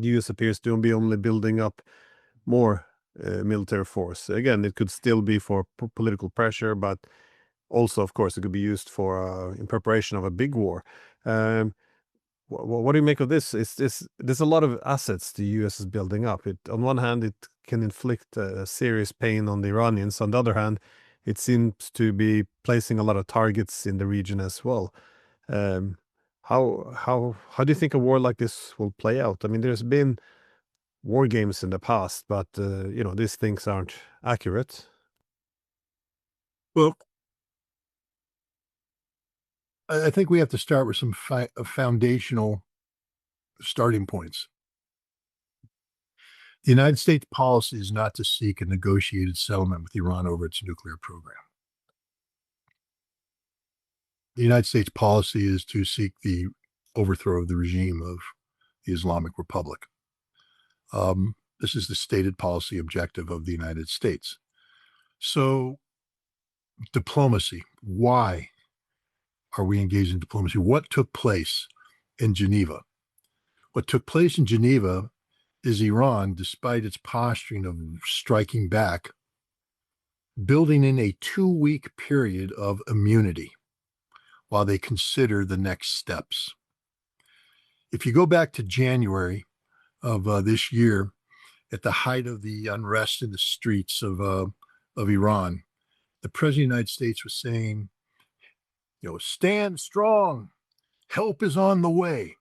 the US appears to be only building up more military force. Again, it could still be for political pressure, but also, of course, it could be used for in preparation of a big war. What do you make of this? There's a lot of assets the US is building up. On one hand, it can inflict serious pain on the Iranians. On the other hand, it seems to be placing a lot of targets in the region as well. Um, how do you think a war like this will play out? I mean, there's been war games in the past, but these things aren't accurate. Well, I think we have to start with some foundational starting points. The United States policy is not to seek a negotiated settlement with Iran over its nuclear program. The United States policy is to seek the overthrow of the regime of the Islamic Republic. This is the stated policy objective of the United States. So, diplomacy, why are we engaged in diplomacy? What took place in Geneva? What took place in Geneva is Iran, despite its posturing of striking back, building in a 2-week period of immunity while they consider the next steps. If you go back to January of this year, at the height of the unrest in the streets of Iran, the President of the United States was saying, stand strong, help is on the way.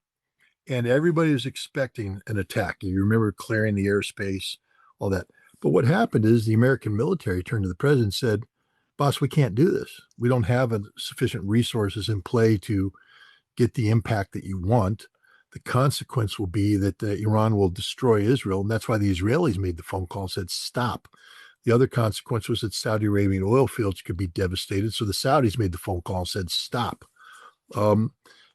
And everybody was expecting an attack. You remember clearing the airspace, all that. But what happened is the American military turned to the president and said, boss, we can't do this. We don't have sufficient resources in play to get the impact that you want. The consequence will be that Iran will destroy Israel. And that's why the Israelis made the phone call and said, stop. The other consequence was that Saudi Arabian oil fields could be devastated. So the Saudis made the phone call and said, stop.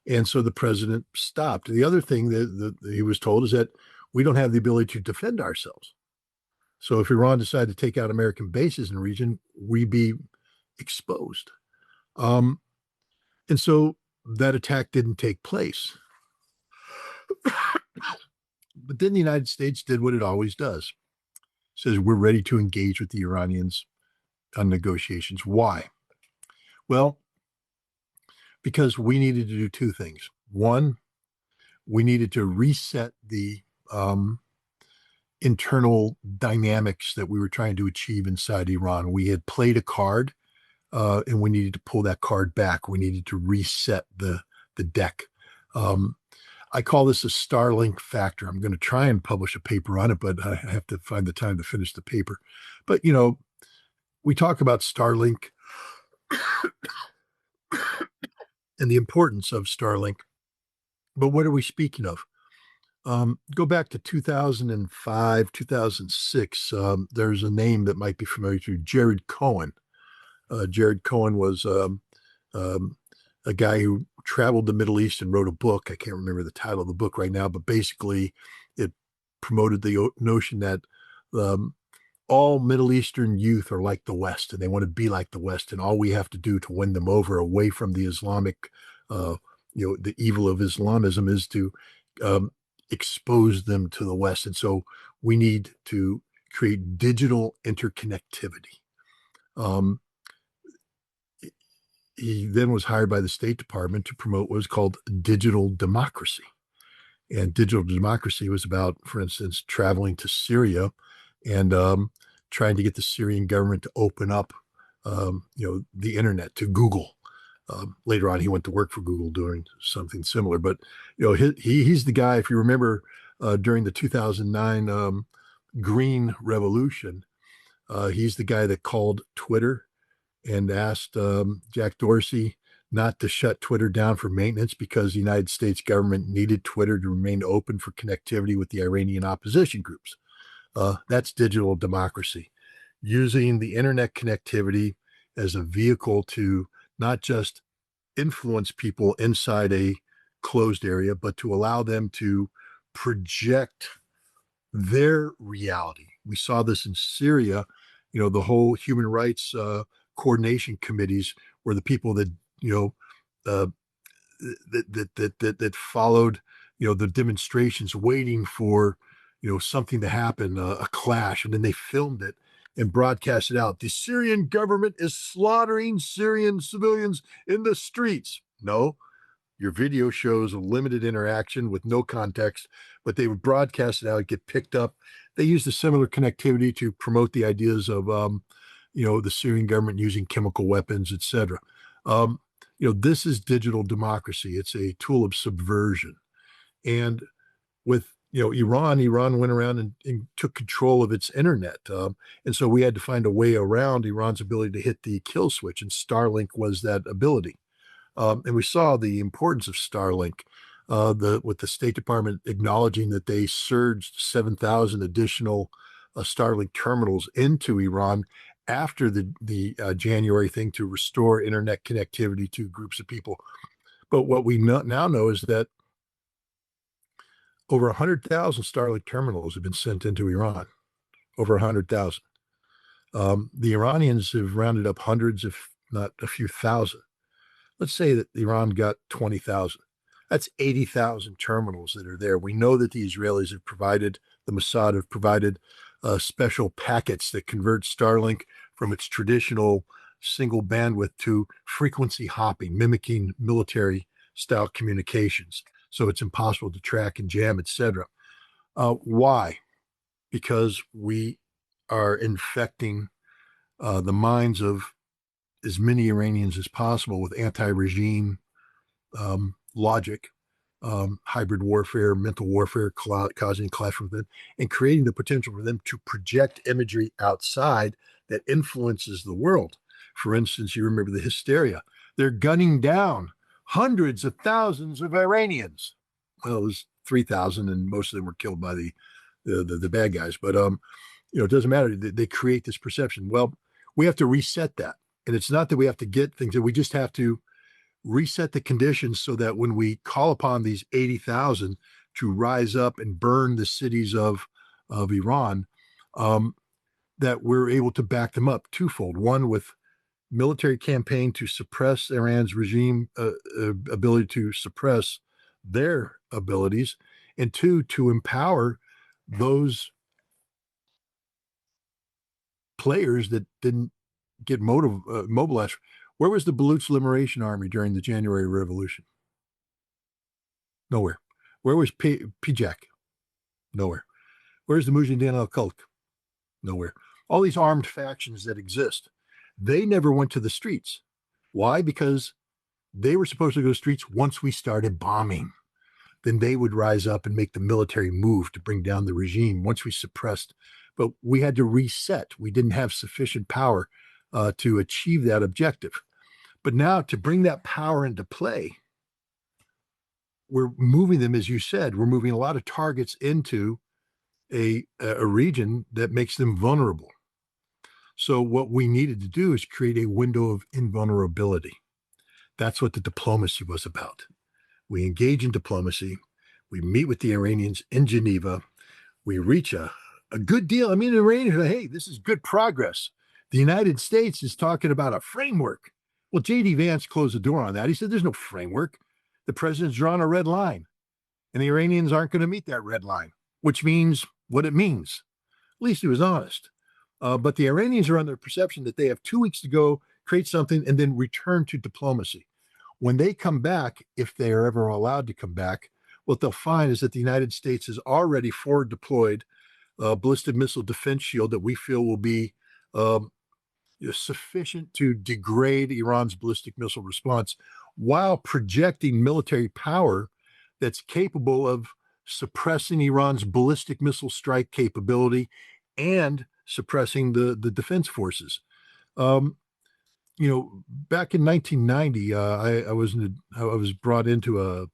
And so the president stopped. The other thing that he was told is that we don't have the ability to defend ourselves. So if Iran decided to take out American bases in the region, we'd be exposed. And so that attack didn't take place. But then the United States did what it always does. It says we're ready to engage with the Iranians on negotiations. Why? Well, because we needed to do two things. One, we needed to reset the internal dynamics that we were trying to achieve inside Iran. We had played a card, and we needed to pull that card back. We needed to reset the deck. I call this a Starlink factor. I'm going to try and publish a paper on it, but I have to find the time to finish the paper. But, we talk about Starlink and the importance of Starlink. But what are we speaking of? Go back to 2005, 2006. There's a name that might be familiar to you, Jared Cohen. Jared Cohen was a guy who traveled the Middle East and wrote a book. I can't remember the title of the book right now, but basically it promoted the notion that all Middle Eastern youth are like the West and they want to be like the West. And all we have to do to win them over away from the Islamic, the evil of Islamism is to expose them to the West. And so we need to create digital interconnectivity. He then was hired by the State Department to promote what was called digital democracy. And digital democracy was about, for instance, traveling to Syria and trying to get the Syrian government to open up, the internet to Google. Later on, he went to work for Google doing something similar. But he's the guy. If you remember, during the 2009 Green Revolution, he's the guy that called Twitter and asked Jack Dorsey not to shut Twitter down for maintenance because the United States government needed Twitter to remain open for connectivity with the Iranian opposition groups. That's digital democracy, using the internet connectivity as a vehicle to not just influence people inside a closed area, but to allow them to project their reality. We saw this in Syria, the whole human rights coordination committees were the people that that followed the demonstrations waiting for, something to happen, a clash, and then they filmed it and broadcast it out. The Syrian government is slaughtering Syrian civilians in the streets. No, your video shows a limited interaction with no context, but they would broadcast it out, get picked up. They used a similar connectivity to promote the ideas of, the Syrian government using chemical weapons, etc. Um, this is digital democracy. It's a tool of subversion. And with Iran went around and took control of its internet, and so we had to find a way around Iran's ability to hit the kill switch, and Starlink was that ability. And we saw the importance of Starlink, with the State Department acknowledging that they surged 7,000 additional Starlink terminals into Iran after the January thing to restore internet connectivity to groups of people. But what we now know is that over 100,000 Starlink terminals have been sent into Iran. Over 100,000. The Iranians have rounded up hundreds, if not a few thousand. Let's say that Iran got 20,000. That's 80,000 terminals that are there. We know that the Israelis have provided, the Mossad have provided special packets that convert Starlink from its traditional single bandwidth to frequency hopping, mimicking military style communications. So it's impossible to track and jam, etc. Why? Because we are infecting the minds of as many Iranians as possible with anti-regime logic, hybrid warfare, mental warfare, causing clash with them, and creating the potential for them to project imagery outside that influences the world. For instance, you remember the hysteria. They're gunning down hundreds of thousands of Iranians. Well, it was 3,000, and most of them were killed by the bad guys. But it doesn't matter. They create this perception. Well, we have to reset that. And it's not that we have to get things, that we just have to reset the conditions so that when we call upon these 80,000 to rise up and burn the cities of Iran, that we're able to back them up twofold. One, with military campaign to suppress Iran's regime ability to suppress their abilities, and two, to empower those players that didn't get mobilized. Where was the Baluch Liberation Army during the January Revolution? Nowhere. Where was Pijak? Nowhere. Where's the Mujahideen al-Khalq? Nowhere. All these armed factions that exist, they never went to the streets. Why? Because they were supposed to go to the streets once we started bombing. Then they would rise up and make the military move to bring down the regime once we suppressed. But we had to reset. We didn't have sufficient power to achieve that objective. But now, to bring that power into play, we're moving them, as you said, we're moving a lot of targets into a region that makes them vulnerable. So what we needed to do is create a window of invulnerability. That's what the diplomacy was about. We engage in diplomacy. We meet with the Iranians in Geneva. We reach a good deal. I mean, the Iranians are like, hey, this is good progress. The United States is talking about a framework. Well, J.D. Vance closed the door on that. He said, there's no framework. The president's drawn a red line, and the Iranians aren't going to meet that red line, which means what it means. At least he was honest. But the Iranians are under the perception that they have 2 weeks to go, create something, and then return to diplomacy. When they come back, if they are ever allowed to come back, what they'll find is that the United States has already forward deployed a ballistic missile defense shield that we feel will be sufficient to degrade Iran's ballistic missile response, while projecting military power that's capable of suppressing Iran's ballistic missile strike capability and suppressing the defense forces. Back in 1990, I was brought into a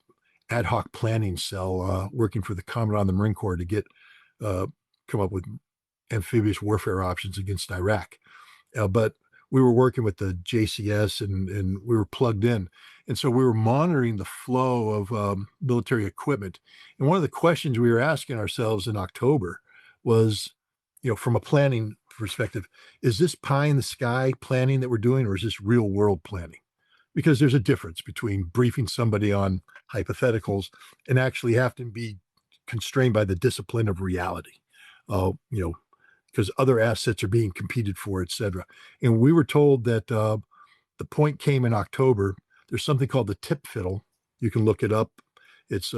ad hoc planning cell working for the Commandant of the Marine Corps to come up with amphibious warfare options against Iraq. But we were working with the JCS, and we were plugged in. And so we were monitoring the flow of military equipment. And one of the questions we were asking ourselves in October was, from a planning perspective, is this pie in the sky planning that we're doing, or is this real world planning? because there's a difference between briefing somebody on hypotheticals and actually having to be constrained by the discipline of reality. You know, because other assets are being competed for, et cetera. And we were told that the point came in October. There's something called the tip fiddle. You can look it up. It's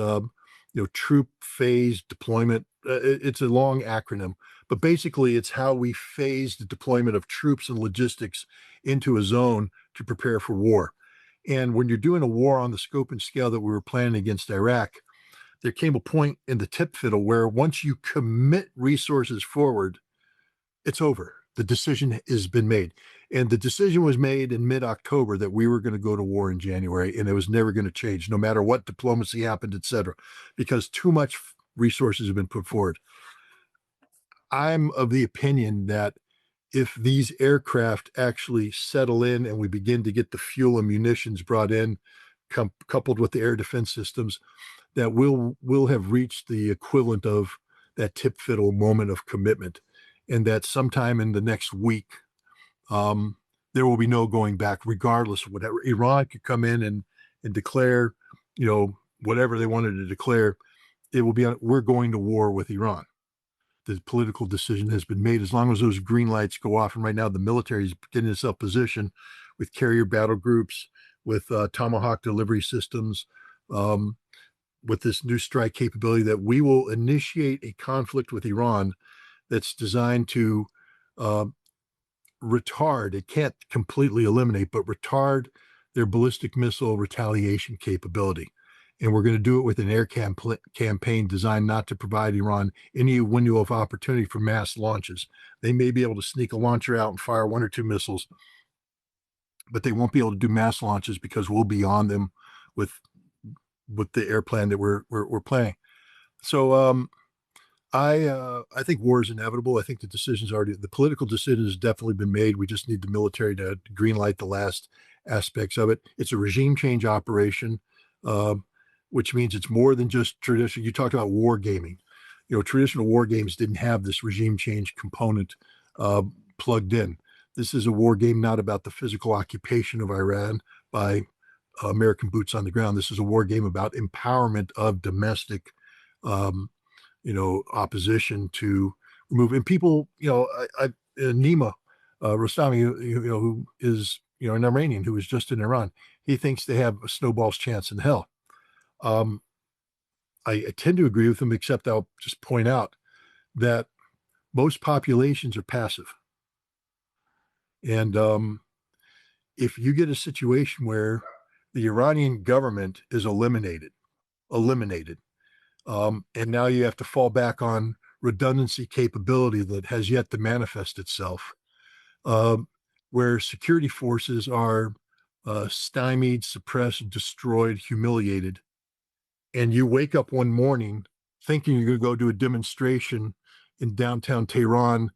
troop phase deployment. It's a long acronym, but basically it's how we phase the deployment of troops and logistics into a zone to prepare for war. And when you're doing a war on the scope and scale that we were planning against Iraq, there came a point in the tip fiddle where once you commit resources forward, it's over. The decision has been made. And the decision was made in mid-October that we were going to go to war in January, and it was never going to change, no matter what diplomacy happened, et cetera, because too much resources have been put forward. I'm of the opinion that if these aircraft actually settle in and we begin to get the fuel and munitions brought in, coupled with the air defense systems, that we'll have reached the equivalent of that tip fiddle moment of commitment, and that sometime in the next week, there will be no going back, regardless of whatever. Iran could come in and declare, whatever they wanted to declare. It will be, we're going to war with Iran. The political decision has been made. As long as those green lights go off, and right now the military is getting itself positioned with carrier battle groups, with Tomahawk delivery systems, with this new strike capability, that we will initiate a conflict with Iran that's designed to retard, it can't completely eliminate, but retard their ballistic missile retaliation capability. And we're going to do it with an air campaign designed not to provide Iran any window of opportunity for mass launches. They may be able to sneak a launcher out and fire 1 or 2 missiles, but they won't be able to do mass launches because we'll be on them with the air plan that we're planning. So I think war is inevitable. I think the political decision has definitely been made. We just need the military to green light the last aspects of it. It's a regime change operation, which means it's more than just traditional. You talked about war gaming. Traditional war games didn't have this regime change component plugged in. This is a war game not about the physical occupation of Iran by American boots on the ground. This is a war game about empowerment of domestic opposition to remove. And people, Nima Rostami, who is, an Iranian who was just in Iran, he thinks they have a snowball's chance in hell. I tend to agree with him, except I'll just point out that most populations are passive. And if you get a situation where the Iranian government is eliminated, and now you have to fall back on redundancy capability that has yet to manifest itself, where security forces are stymied, suppressed, destroyed, humiliated, and you wake up one morning thinking you're going to go do a demonstration in downtown Tehran,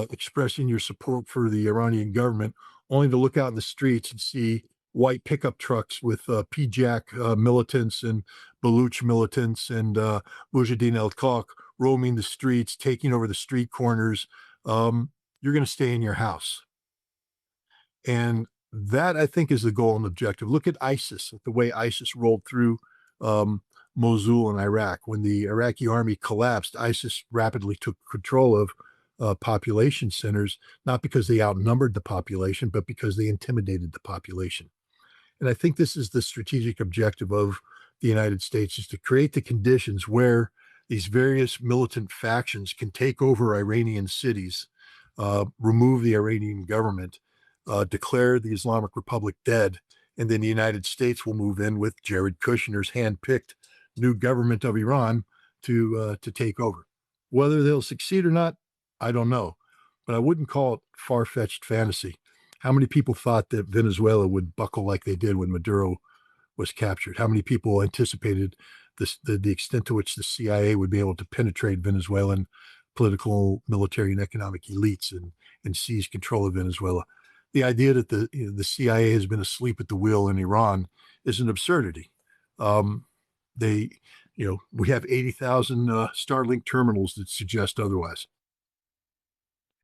expressing your support for the Iranian government, only to look out in the streets and see white pickup trucks with PJAK militants and Baluch militants and Mujahideen al-Khalq roaming the streets, taking over the street corners. You're going to stay in your house. And that, I think, is the goal and objective. Look at ISIS, the way ISIS rolled through Mosul in Iraq. When the Iraqi army collapsed, ISIS rapidly took control of population centers, not because they outnumbered the population, but because they intimidated the population. And I think this is the strategic objective of the United States, is to create the conditions where these various militant factions can take over Iranian cities, remove the Iranian government, declare the Islamic Republic dead, and then the United States will move in with Jared Kushner's hand-picked new government of Iran to take over. Whether they'll succeed or not, I don't know, but I wouldn't call it far-fetched fantasy. How many people thought that Venezuela would buckle like they did when Maduro was captured? How many people anticipated the extent to which the CIA would be able to penetrate Venezuelan political, military, and economic elites and seize control of Venezuela? The idea that the CIA has been asleep at the wheel in Iran is an absurdity. We have 80,000 Starlink terminals that suggest otherwise.